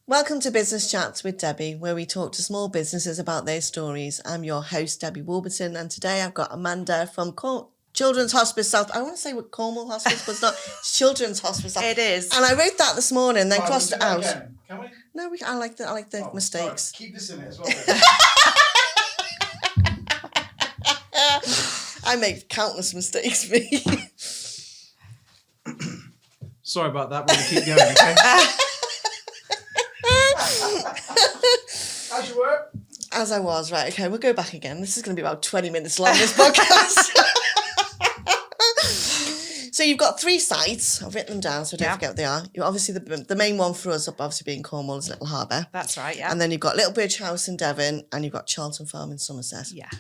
Welcome to Business Chats with Debbie, where we talk to small businesses about their stories. I'm your host, Debbie Warburton, and today I've got Amanda from Children's Hospice South. I want to say what Cornwall Hospice, but it's not. It's Children's Hospice South. It is. And I wrote that this morning, then crossed it out. Again. Can we? No, I like the mistakes. Sorry. Keep this in it as well. I make countless mistakes, me. Sorry about that. We're going to keep going, okay? How's your work? As I was, right, okay, we'll go back again. This is going to be about 20 minutes long, this podcast. So you've got 3 sites. I've written them down, so don't forget what they are. You obviously, the main one for us, obviously being Cornwall, is Little Harbour. That's right, yeah. And then you've got Little Bridge House in Devon, and you've got Charlton Farm in Somerset. Yeah.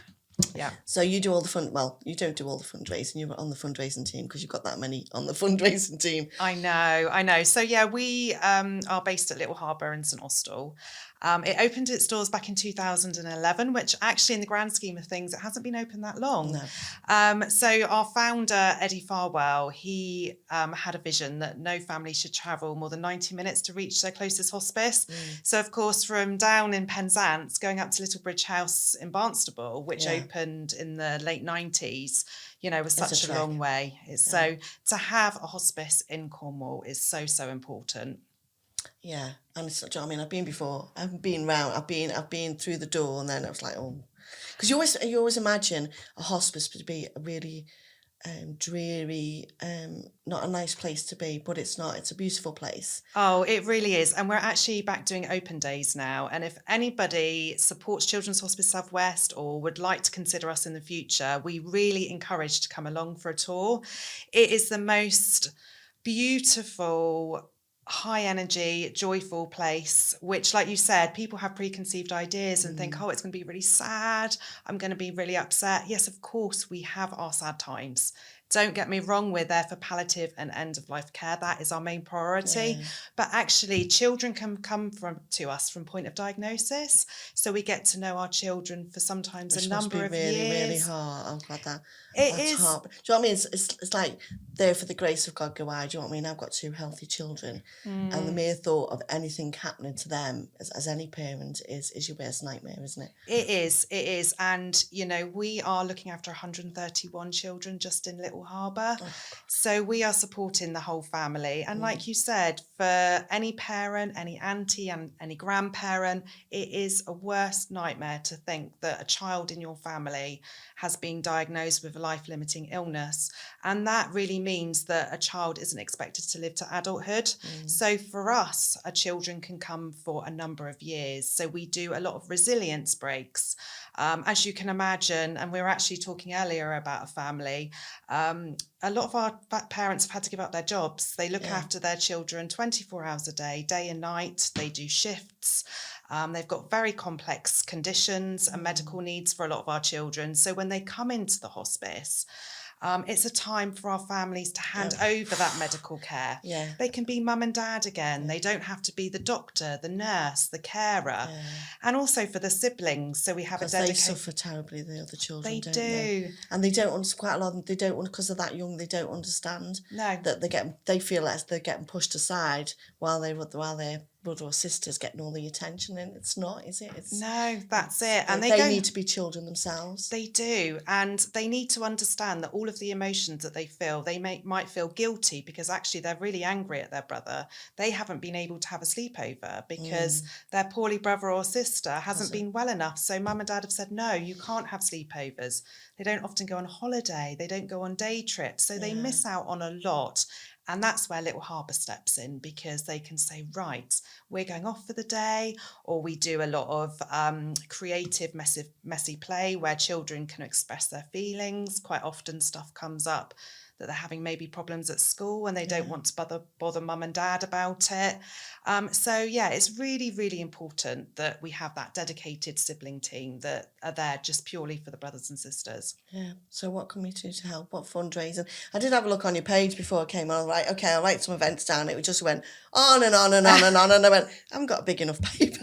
Yeah. So you do all the you don't do all the fundraising. You're on the fundraising team because you've got that many on the fundraising team. I know. So yeah, we are based at Little Harbour in St Austell. It opened its doors back in 2011, which actually in the grand scheme of things, it hasn't been open that long. No. So our founder, Eddie Farwell, he had a vision that no family should travel more than 90 minutes to reach their closest hospice. So of course, from down in Penzance, going up to Little Bridge House in Barnstaple, which opened in the late 90s, was such a long way. So to have a hospice in Cornwall is so important. Yeah, and it's such. I mean, I've been before. I've been round. I've been through the door, and then I was like, oh, because you always imagine a hospice to be a really dreary, not a nice place to be, but it's not. It's a beautiful place. Oh, it really is, and we're actually back doing open days now. And if anybody supports Children's Hospice South West or would like to consider us in the future, we really encourage to come along for a tour. It is the most beautiful, high energy, joyful place, which, like you said, people have preconceived ideas and think, oh, it's going to be really sad. I'm going to be really upset. Yes, of course, we have our sad times. Don't get me wrong, we're there for palliative and end-of-life care. That is our main priority. Yeah. But actually, children can come to us from point of diagnosis. So we get to know our children for sometimes a number of years. Really hard. Oh, God, that's hard. Do you know what I mean? It's like there for the grace of God go I. Do you know what I mean? I've got 2 healthy children. And the mere thought of anything happening to them as any parent is your worst nightmare, isn't it? It is. And, we are looking after 131 children just in Little Harbour. So we are supporting the whole family. And like you said, for any parent, any auntie and any grandparent, it is a worst nightmare to think that a child in your family has been diagnosed with a life-limiting illness. And that really means that a child isn't expected to live to adulthood. So for us, our children can come for a number of years. So we do a lot of resilience breaks. As you can imagine, and we were actually talking earlier about a family, a lot of our parents have had to give up their jobs. They look after their children 24 hours a day and night. They do shifts. They've got very complex conditions and medical needs for a lot of our children. So when they come into the hospice, it's a time for our families to hand over that medical care. Yeah. They can be mum and dad again. They don't have to be the doctor, the nurse, the carer. And also for the siblings. So we have a dedicated... They suffer terribly, the other children, they don't do. They? And they don't understand, quite a lot of them, they don't, because they're that young, they don't understand that they feel like they're getting pushed aside while their brother or sister's getting all the attention, and it's not, is it? No, that's it. And they need to be children themselves. They do, and they need to understand that all of the emotions that they feel, they might feel guilty because actually they're really angry at their brother. They haven't been able to have a sleepover because their poorly brother or sister hasn't been well enough. So mum and dad have said, no, you can't have sleepovers. They don't often go on holiday. They don't go on day trips. So they miss out on a lot. And that's where Little Harbour steps in, because they can say, right, we're going off for the day, or we do a lot of creative, messy play where children can express their feelings. Quite often stuff comes up that they're having maybe problems at school and they don't want to bother mum and dad about it. So it's really, really important that we have that dedicated sibling team that are there just purely for the brothers and sisters. Yeah. So what can we do to help? What fundraising? I did have a look on your page before I came on. Right, okay, I'll write some events down. It just went on and on and on and on. And I went, I haven't got a big enough paper.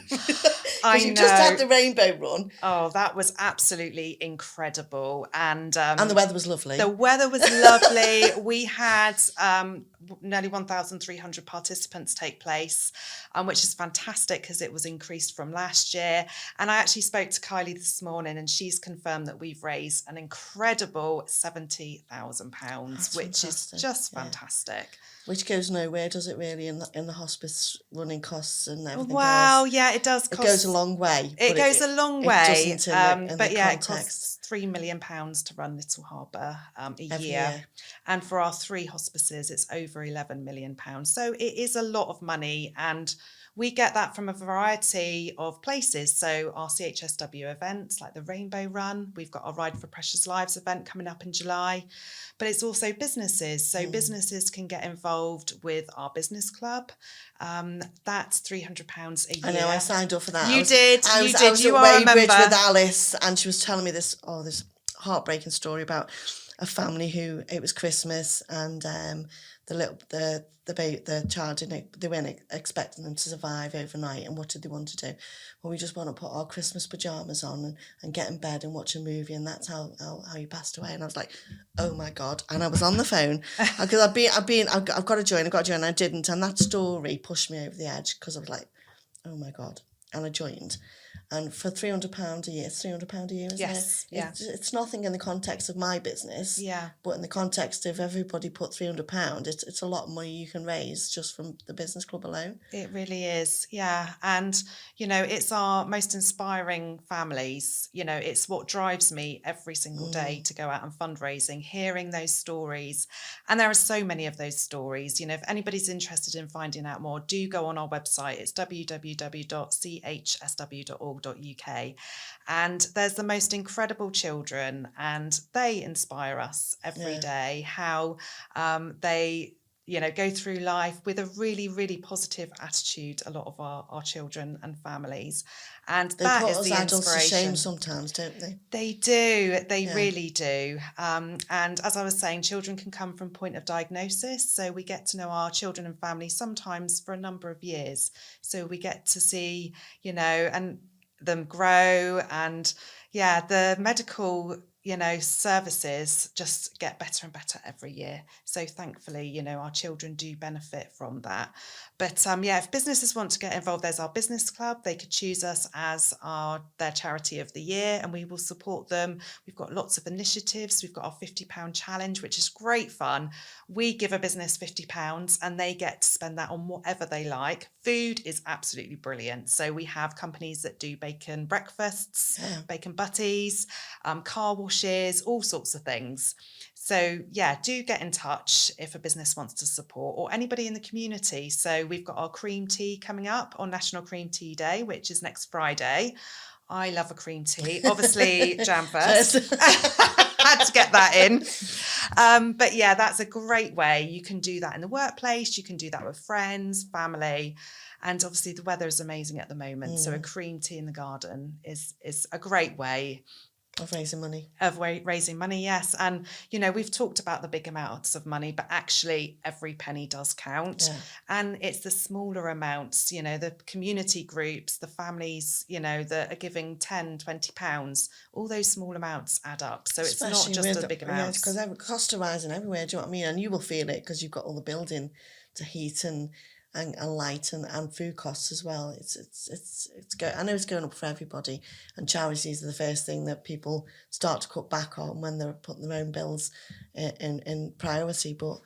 I Because you just had know. the rainbow run Oh, that was absolutely incredible. And and the weather was lovely. the weather was lovely. We had nearly 1,300 participants take place, which is fantastic because it was increased from last year. And I actually spoke to Kylie this morning, and she's confirmed that we've raised an incredible £70,000, which is fantastic, just yeah. fantastic. Which goes nowhere, does it really, in the hospice running costs and everything Wow, else? yeah, it does It cost. goes a long way. It goes a long It way, doesn't in but the yeah, it context. costs £3 million to run Little Harbour a Every year. year. And for our 3 hospices, it's over £11 million. So it is a lot of money, and we get that from a variety of places. So our CHSW events like the Rainbow Run, we've got our Ride for Precious Lives event coming up in July, but it's also businesses. So businesses can get involved with our business club. That's £300 a year. I know, I signed up for that. You I was did. You at are a Weybridge member. with Alice, and she was telling me this heartbreaking story about a family who, it was Christmas, and the child they weren't expecting them to survive overnight. And what did they want to do? Well, we just want to put our Christmas pajamas on and get in bed and watch a movie, and that's how he passed away. And I was like, oh my God! And I was on the phone because I've got to join, and I didn't. And that story pushed me over the edge because I was like, oh my God! And I joined. And for £300 a year, it's £300 a year, isn't Yes, it? yeah. It's nothing in the context of my business. Yeah. But in the context of everybody put £300, it's a lot of money you can raise just from the business club alone. It really is, yeah. And, it's our most inspiring families. It's what drives me every single day to go out and fundraising, hearing those stories. And there are so many of those stories. If anybody's interested in finding out more, do go on our website. It's www.chsw.org.uk. And there's the most incredible children, and they inspire us every day, how they go through life with a really, really positive attitude, a lot of our children and families. And They that put is us the adults to shame inspiration. sometimes, don't they? They do. They really do. And as I was saying, children can come from point of diagnosis. So we get to know our children and families sometimes for a number of years. So we get to see, and them grow. And the medical services just get better and better every year. So thankfully, our children do benefit from that. But if businesses want to get involved, there's our business club. They could choose us as their charity of the year, and we will support them. We've got lots of initiatives. We've got our £50 challenge, which is great fun. We give a business £50 and they get to spend that on whatever they like. Food is absolutely brilliant. So we have companies that do bacon breakfasts, bacon butties, car washes, all sorts of things. So do get in touch if a business wants to support, or anybody in the community. So we've got our cream tea coming up on National Cream Tea Day, which is next Friday. I love a cream tea. Obviously, jam first. Had to get that in. But that's a great way. You can do that in the workplace. You can do that with friends, family. And obviously the weather is amazing at the moment. So a cream tea in the garden is a great way of raising money. Raising money, yes. And, we've talked about the big amounts of money, but actually every penny does count. Yeah. And it's the smaller amounts, the community groups, the families, that are giving £10, £20, all those small amounts add up. So it's not just a big amount. Because costs are rising everywhere, do you know what I mean? And you will feel it because you've got all the building to heat and light and food costs as well. I know it's going up for everybody, and charities are the first thing that people start to cut back on when they're putting their own bills in priority. But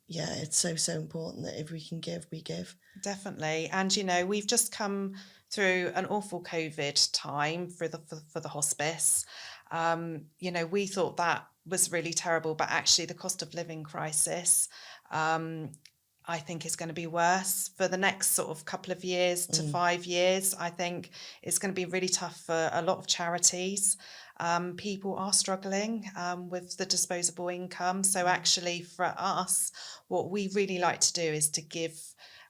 it's so important that if we can give, we give. Definitely. And we've just come through an awful COVID time for the hospice. We thought that was really terrible, but actually the cost of living crisis I think is going to be worse for the next sort of couple of years to 5 years. I think it's going to be really tough for a lot of charities. People are struggling with the disposable income. So actually for us, what we really like to do is to give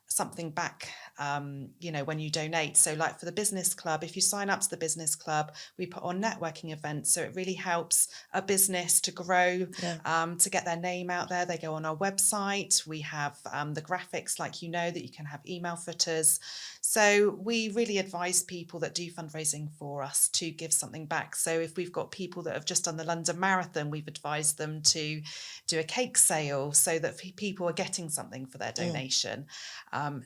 something back, when you donate. So like for the business club, if you sign up to the business club, we put on networking events. So it really helps a business to grow, to get their name out there. They go on our website. We have the graphics, like, that you can have email footers. So we really advise people that do fundraising for us to give something back. So if we've got people that have just done the London Marathon, we've advised them to do a cake sale so that people are getting something for their donation.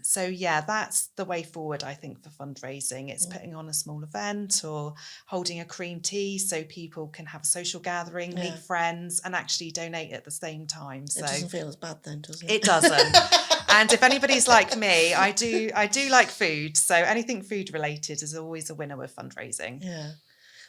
So yeah, that's the way forward, I think, for fundraising. It's putting on a small event or holding a cream tea so people can have a social gathering, meet friends, and actually donate at the same time. It So doesn't feel as bad then, does it? it doesn't. And if anybody's like me, I do like food. So anything food related is always a winner with fundraising. Yeah.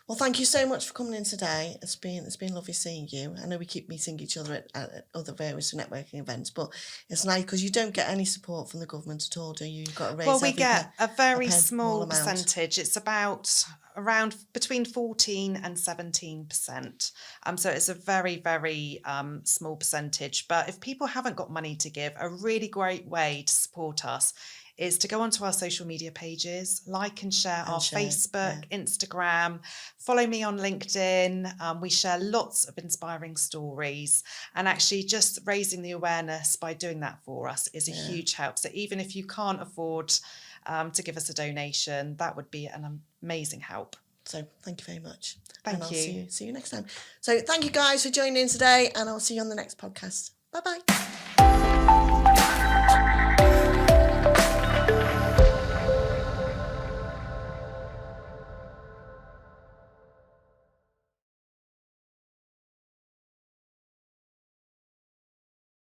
Well, thank you so much for coming in today. It's been lovely seeing you. I know we keep meeting each other at other various networking events, but it's nice because you don't get any support from the government at all, do you? You've got to raise. Well, we get a very small amount. percentage. It's about around between 14 and 17%. So it's a very, very small percentage. But if people haven't got money to give, a really great way to support us is to go onto our social media pages, like and share our Facebook, Instagram, follow me on LinkedIn. We share lots of inspiring stories, and actually just raising the awareness by doing that for us is a huge help. So even if you can't afford to give us a donation, that would be an amazing help. So thank you very much. Thank you. See you next time. So thank you guys for joining in today, and I'll see you on the next podcast. Bye-bye.